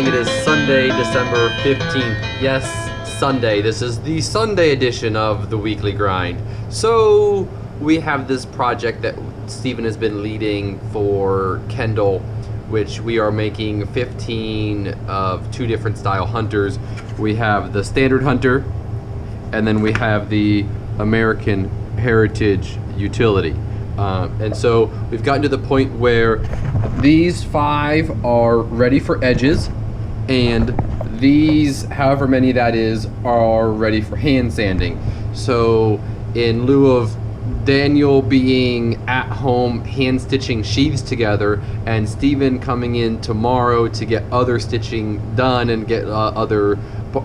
morning. It is Sunday, December 15th. Yes, Sunday. This is the Sunday edition of the Weekly Grind. So we have this project that Steven has been leading for Kendall, which we are making 15 of two different style hunters. We have the standard hunter, and then we have the American Heritage utility. And so we've gotten to the point where these 5 are ready for edges, and these, however many that is, are ready for hand sanding. So in lieu of Daniel being at home hand stitching sheaths together and Steven coming in tomorrow to get other stitching done and get other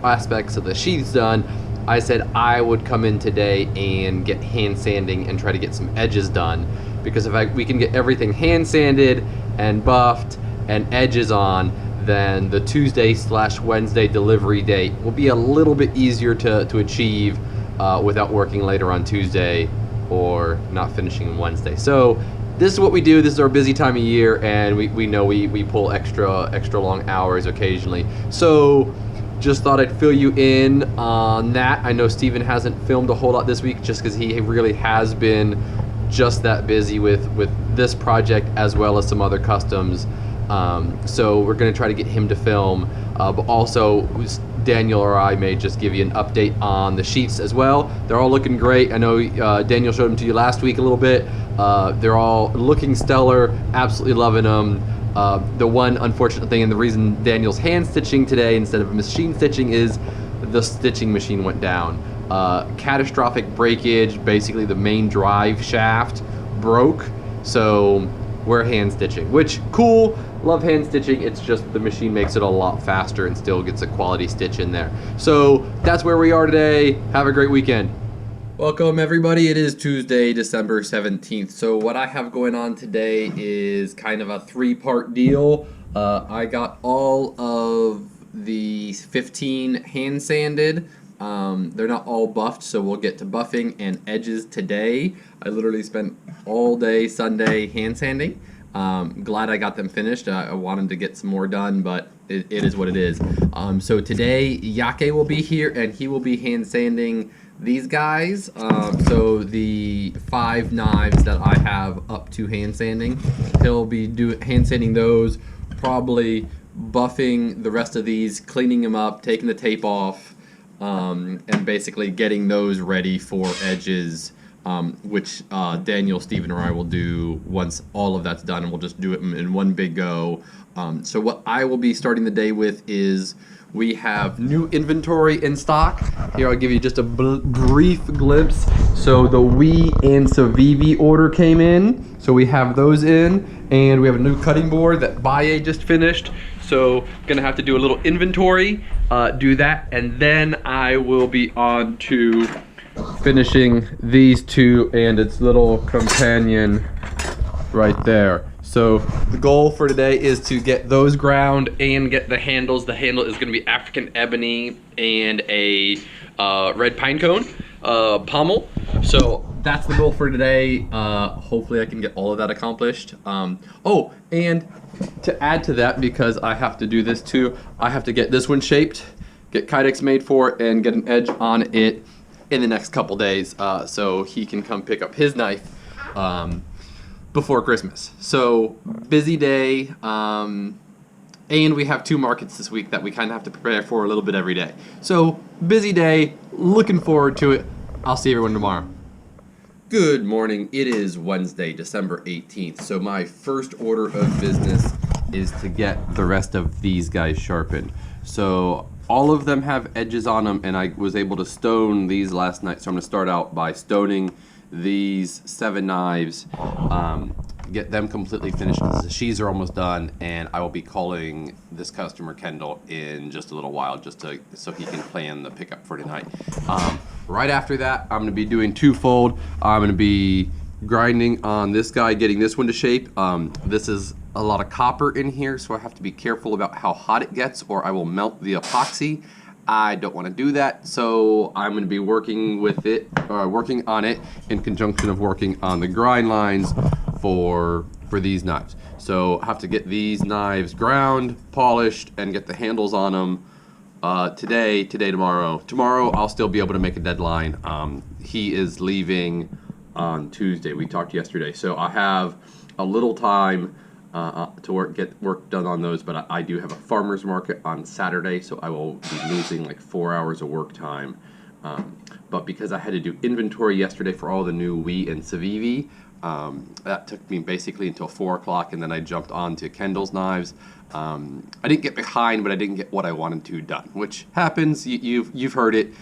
aspects of the sheaths done, I said I would come in today and get hand sanding and try to get some edges done, because if we can get everything hand sanded and buffed and edges on, then the Tuesday/Wednesday delivery date will be a little bit easier to achieve without working later on Tuesday or not finishing on Wednesday. So this is what we do. This is our busy time of year, and we know we pull extra long hours occasionally. So just thought I'd fill you in on that. I know Steven hasn't filmed a whole lot this week just because he really has been just that busy with this project as well as some other customs. So we're going to try to get him to film, but also Daniel or I may just give you an update on the sheaths as well. They're all looking great. I know Daniel showed them to you last week a little bit. They're all looking stellar, absolutely loving them. The one unfortunate thing, and the reason Daniel's hand stitching today instead of machine stitching, is the stitching machine went down. Catastrophic breakage, basically the main drive shaft broke, so we're hand stitching, which cool, love hand stitching. It's just the machine makes it a lot faster and still gets a quality stitch in there. So that's where we are today. Have a great weekend. Welcome everybody. It is Tuesday, December 17th. So what I have going on today is kind of a 3-part deal. I got all of the 15 hand sanded. They're not all buffed, so we'll get to buffing and edges today. I literally spent all day Sunday hand sanding. Glad I got them finished. I wanted to get some more done, but it is what it is. So today Yake will be here, and he will be hand sanding these guys. So the 5 knives that I have up to hand sanding, he'll be hand sanding those, probably buffing the rest of these, cleaning them up, taking the tape off, and basically getting those ready for edges, which Daniel, Steven, or I will do once all of that's done, and we'll just do it in one big go. So what I will be starting the day with is we have new inventory in stock. Here I'll give you just a brief glimpse. So the WE and Civivi order came in, so we have those in, and we have a new cutting board that Baye just finished. So gonna have to do a little inventory, do that, and then I will be on to finishing these 2 and its little companion right there. So the goal for today is to get those ground and get the handles. The handle is going to be African ebony and a red pine cone pommel. So that's the goal for today. Hopefully I can get all of that accomplished. Oh, and to add to that, because I have to do this too, I have to get this one shaped, get Kydex made for it, and get an edge on it in the next couple days, so he can come pick up his knife before Christmas. So busy day, and we have 2 markets this week that we kind of have to prepare for a little bit every day. So busy day, looking forward to it. I'll see everyone tomorrow. Good morning. It is Wednesday, December 18th. So my first order of business is to get the rest of these guys sharpened. So all of them have edges on them, and I was able to stone these last night. So I'm going to start out by stoning these 7 knives, get them completely finished because the sheaths are almost done, and I will be calling this customer Kendall in just a little while so he can plan the pickup for tonight. Right after that, I'm going to be doing twofold. I'm going to be grinding on this guy, getting this one to shape. This is a lot of copper in here, so I have to be careful about how hot it gets or I will melt the epoxy. I don't want to do that, so I'm going to be working on it in conjunction of working on the grind lines for these knives. So I have to get these knives ground, polished, and get the handles on them today, tomorrow. Tomorrow I'll still be able to make a deadline. He is leaving on Tuesday. We talked yesterday, so I have a little time to get work done on those, but I do have a farmer's market on Saturday, so I will be losing like 4 hours of work time. But because I had to do inventory yesterday for all the new WE and Civivi, that took me basically until 4 o'clock, and then I jumped on to Kendall's knives. I didn't get behind, but I didn't get what I wanted to done, which happens. You've heard it.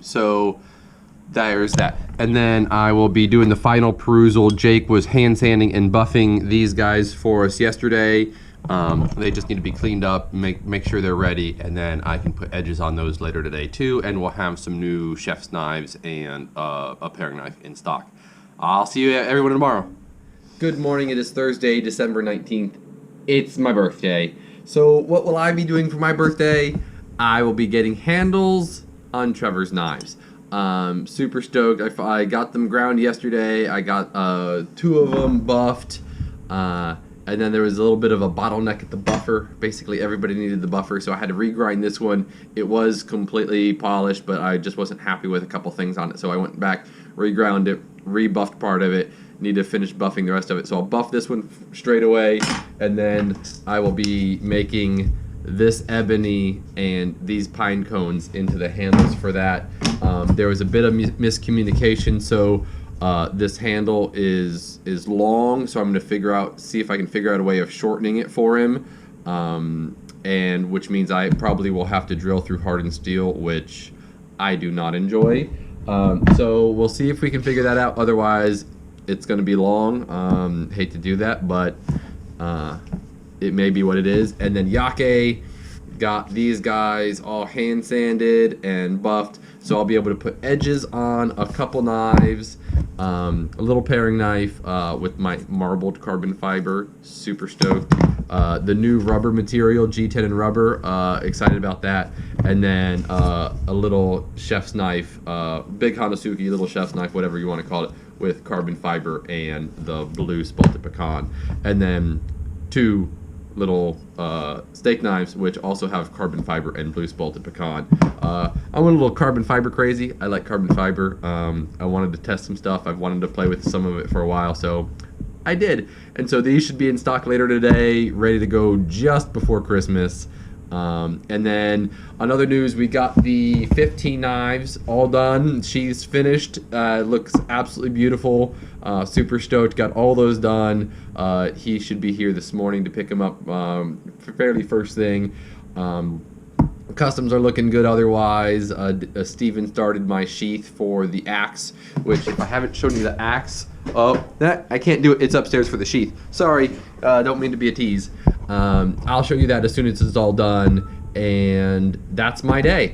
So there's that. And then I will be doing the final perusal. Jake was hand sanding and buffing these guys for us yesterday. They just need to be cleaned up, make sure they're ready, and then I can put edges on those later today too, and we'll have some new chef's knives and a paring knife in stock. I'll see you everyone tomorrow. Good morning. It is Thursday, December 19th. It's my birthday. So what will I be doing for my birthday? I will be getting handles on Trevor's knives. Super stoked. I got them ground yesterday. I got 2 of them buffed. And then there was a little bit of a bottleneck at the buffer. Basically, everybody needed the buffer, so I had to regrind this one. It was completely polished, but I just wasn't happy with a couple things on it, so I went back, reground it, rebuffed part of it. Need to finish buffing the rest of it, so I'll buff this one straight away, and then I will be making this ebony and these pine cones into the handles for that. There was a bit of miscommunication, so this handle is long, so I'm going to see if I can figure out a way of shortening it for him, and which means I probably will have to drill through hardened steel, which I do not enjoy. So we'll see if we can figure that out. Otherwise, it's going to be long. Hate to do that, but it may be what it is. And then Yake got these guys all hand sanded and buffed, so I'll be able to put edges on a couple knives, a little paring knife with my marbled carbon fiber. Super stoked. The new rubber material, G10 and rubber, excited about that. And then a little chef's knife, big Hanasuki little chef's knife, whatever you want to call it, with carbon fiber and the blue spalted pecan. And then 2 little steak knives, which also have carbon fiber and blue spalted pecan. I went a little carbon fiber crazy. I like carbon fiber. I wanted to test some stuff. I've wanted to play with some of it for a while, so I did. And so these should be in stock later today, ready to go just before Christmas. And then on other news, we got the 15 knives all done. She's finished. Looks absolutely beautiful. Super stoked. Got all those done. He should be here this morning to pick them up fairly first thing. Customs are looking good otherwise. Steven started my sheath for the axe, which if I haven't shown you the axe, I can't do it. It's upstairs for the sheath. Sorry, don't mean to be a tease. I'll show you that as soon as it's all done, and that's my day.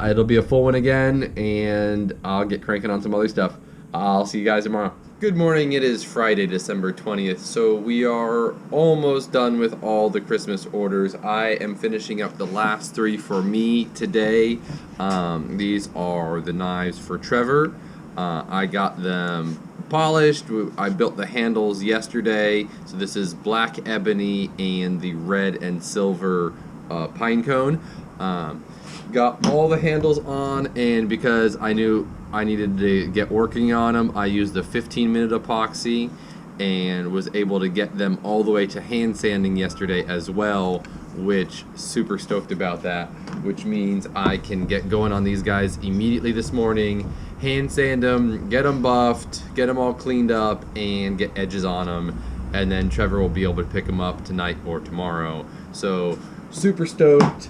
It'll be a full one again, and I'll get cranking on some other stuff. I'll see you guys tomorrow. Good morning. It is Friday, December 20th, so we are almost done with all the Christmas orders. I am finishing up the last 3 for me today. These are the knives for Trevor. I got them polished. I built the handles yesterday, so this is black ebony and the red and silver pine cone. Got all the handles on, and because I knew I needed to get working on them, I used the 15-minute epoxy and was able to get them all the way to hand sanding yesterday as well, which super stoked about that, which means I can get going on these guys immediately this morning, hand sand them, get them buffed, get them all cleaned up, and get edges on them, and then Trevor will be able to pick them up tonight or tomorrow. So super stoked.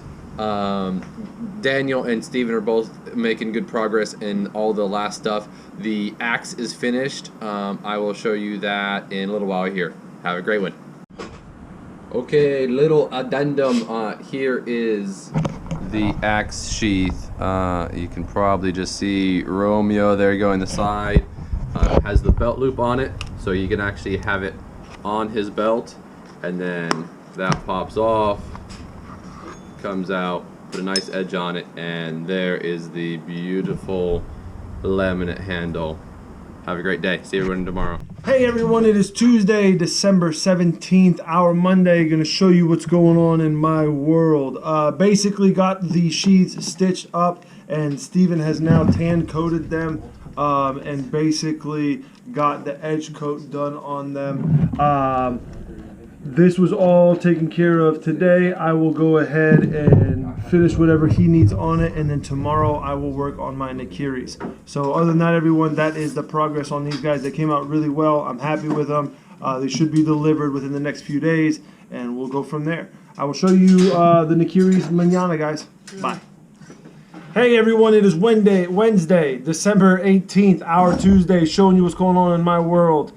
Daniel and Steven are both making good progress in all the last stuff. The axe is finished. I will show you that in a little while here. Have a great one. Okay, little addendum. Here is the axe sheath. You can probably just see Romeo there going the side. Has the belt loop on it, so you can actually have it on his belt, and then that pops off, comes out, put a nice edge on it, and there is the beautiful laminate handle. Have a great day. See everyone tomorrow. Hey everyone, it is Tuesday, December 17th, our Monday. Gonna show you what's going on in my world. Basically got the sheaths stitched up, and Steven has now tan coated them, and basically got the edge coat done on them. This was all taken care of today. I will go ahead and finish whatever he needs on it, and then tomorrow I will work on my Nakiris. So other than that, everyone, that is the progress on these guys. They came out really well. I'm happy with them. They should be delivered within the next few days, and we'll go from there. I will show you the Nakiris mañana, guys. Bye. Hey everyone, it is Wednesday, December 18th, our Tuesday, showing you what's going on in my world.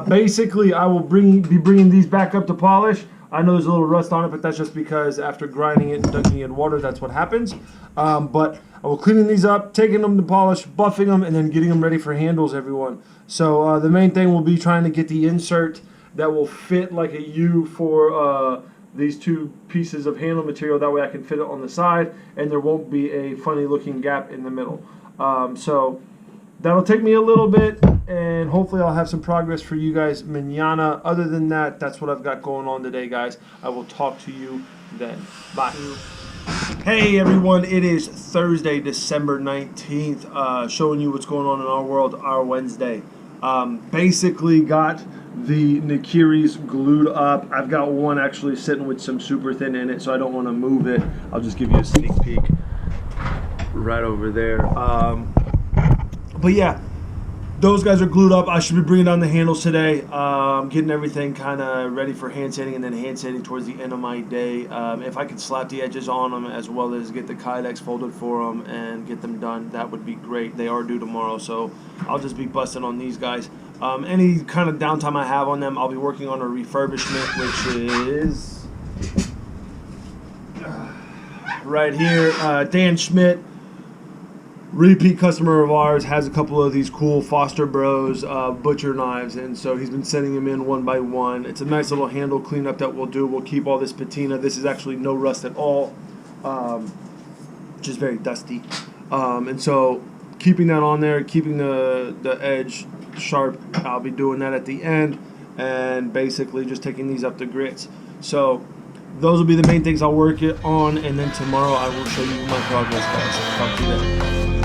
Basically, I will be bringing these back up to polish. I know there's a little rust on it, but that's just because after grinding it and dunking it in water, that's what happens. But I will cleaning these up, taking them to polish, buffing them, and then getting them ready for handles, everyone. So the main thing will be trying to get the insert that will fit like a U for these two pieces of handle material. That way I can fit it on the side, and there won't be a funny looking gap in the middle. So that'll take me a little bit, and hopefully I'll have some progress for you guys mañana. Other than that, that's what I've got going on today, guys. I will talk to you then. Bye. Hey everyone, it is Thursday, December 19th, showing you what's going on in our world, our Wednesday. Basically got the Nakiris glued up. I've got one actually sitting with some super thin in it, so I don't want to move it. I'll just give you a sneak peek right over there. But yeah, those guys are glued up. I should be bringing down the handles today, getting everything kind of ready for hand sanding, and then hand sanding towards the end of my day. If I could slap the edges on them, as well as get the kydex folded for them and get them done, that would be great. They are due tomorrow, so I'll just be busting on these guys. Any kind of downtime I have on them, I'll be working on a refurbishment, which is right here. Dan Schmidt, repeat customer of ours, has a couple of these cool Foster Bros butcher knives, and so he's been sending them in one by one. It's a nice little handle cleanup that we'll do. We'll keep all this patina. This is actually no rust at all, just very dusty. And so keeping that on there, keeping the edge sharp, I'll be doing that at the end, and basically just taking these up to grits. So those will be the main things I'll work it on, and then tomorrow I will show you my progress, guys. Talk to you then.